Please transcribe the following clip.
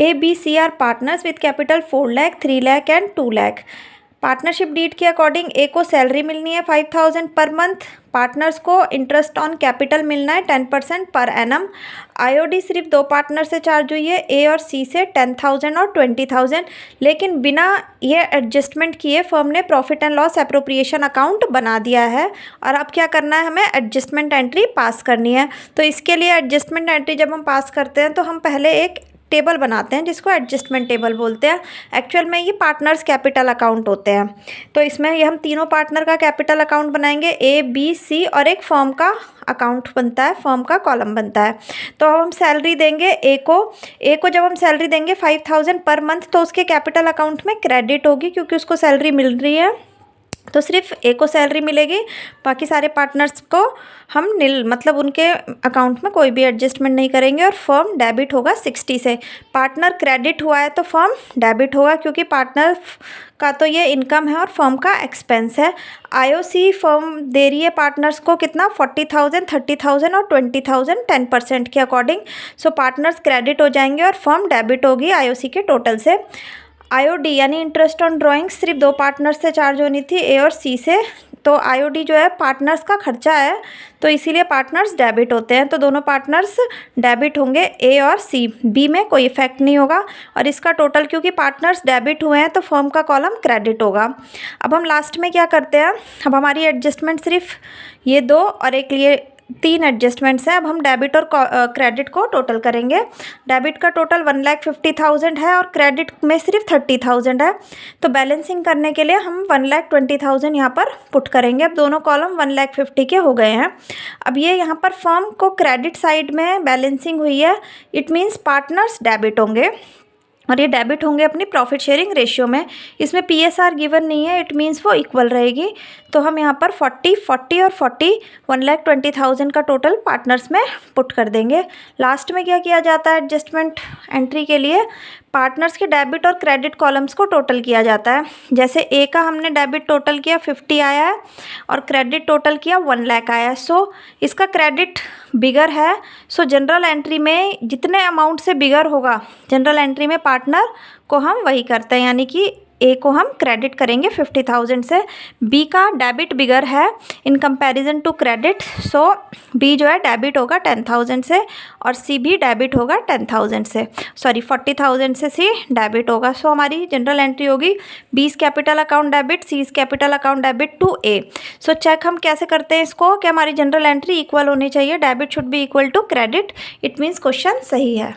A, B, C are partners with capital 4 lakh, 3 lakh and 2 lakh. Partnership deed के according A को salary मिलनी है 5,000 per month, partners को interest on capital मिलना है 10% पर एनम। आईओडी सिर्फ दो पार्टनर से चार्ज हुई है, ए और सी से 10,000 और 20,000, लेकिन बिना ये एडजस्टमेंट किए फर्म ने profit and loss appropriation account बना दिया है। और अब क्या करना है, हमें एडजस्टमेंट एंट्री पास करनी है। तो इसके लिए एडजस्टमेंट एंट्री जब हम पास करते हैं तो हम पहले एक टेबल बनाते हैं जिसको एडजस्टमेंट टेबल बोलते हैं। एक्चुअल में ये पार्टनर्स कैपिटल अकाउंट होते हैं। तो इसमें ये हम तीनों पार्टनर का कैपिटल अकाउंट बनाएंगे, ए, बी, सी, और एक फर्म का अकाउंट बनता है, फर्म का कॉलम बनता है। तो अब हम सैलरी देंगे ए को जब हम सैलरी देंगे 5,000 पर मंथ, तो उसके कैपिटल अकाउंट में क्रेडिट होगी क्योंकि उसको सैलरी मिल रही है। तो सिर्फ ए को सैलरी मिलेगी, बाकी सारे पार्टनर्स को हम नील मतलब उनके अकाउंट में कोई भी एडजस्टमेंट नहीं करेंगे। और फर्म डेबिट होगा 60 से। पार्टनर क्रेडिट हुआ है तो फर्म डेबिट होगा क्योंकि पार्टनर का तो ये इनकम है और फर्म का एक्सपेंस है। आईओसी फर्म दे रही है पार्टनर्स को कितना, 40,000, 30,000 और 20,000 10% के अकॉर्डिंग। सो पार्टनर्स क्रेडिट हो जाएंगे और फर्म डेबिट होगी आईओसी के टोटल से। आईओडी यानी इंटरेस्ट ऑन ड्राइंग सिर्फ दो पार्टनर से चार्ज होनी थी, ए और सी से। तो आईओडी जो है पार्टनर्स का खर्चा है, तो इसीलिए पार्टनर्स डेबिट होते हैं। तो दोनों पार्टनर्स डेबिट होंगे, ए और सी। बी में कोई इफेक्ट नहीं होगा। और इसका टोटल क्योंकि पार्टनर्स डेबिट हुए हैं तो फर्म का कॉलम क्रेडिट होगा। अब हम लास्ट में क्या करते हैं, अब हमारी एडजस्टमेंट सिर्फ ये दो और एक लिए 3 एडजस्टमेंट्स हैं। अब हम डेबिट और क्रेडिट को टोटल करेंगे। डेबिट का टोटल 1,50,000 है और क्रेडिट में सिर्फ 30,000 है। तो बैलेंसिंग करने के लिए हम 1,20,000 यहाँ पर पुट करेंगे। अब दोनों कॉलम 1,50,000 के हो गए हैं। अब ये यहाँ पर फर्म को क्रेडिट साइड में बैलेंसिंग हुई है, इट मीन्स पार्टनर्स डेबिट होंगे और ये डेबिट होंगे अपनी प्रॉफिट शेयरिंग रेशियो में। इसमें पीएसआर गिवन नहीं है, इट मीन्स वो इक्वल रहेगी। तो हम यहाँ पर 40, 40 और 40 1,20,000 का टोटल पार्टनर्स में पुट कर देंगे। लास्ट में क्या किया जाता है एडजस्टमेंट एंट्री के लिए, पार्टनर्स के डेबिट और क्रेडिट कॉलम्स को टोटल किया जाता है। जैसे ए का हमने डेबिट टोटल किया 50 आया है और क्रेडिट टोटल किया 1 लाख आया है। सो इसका क्रेडिट बिगर है। सो जनरल एंट्री में जितने अमाउंट से बिगर होगा जनरल एंट्री में पार्टनर को हम वही करते हैं, यानी कि ए को हम क्रेडिट करेंगे 50,000 से। बी का डेबिट बिगर है in comparison to credit, so B जो है डेबिट होगा 10,000 से और सी भी डेबिट होगा 10,000 से, सॉरी 40,000 से सी डेबिट होगा। सो हमारी जनरल एंट्री होगी B's capital account debit, C's capital account debit to A. So check हम कैसे करते हैं इसको कि हमारी जनरल एंट्री इक्वल होनी चाहिए, debit should be equal to credit, it means question सही है।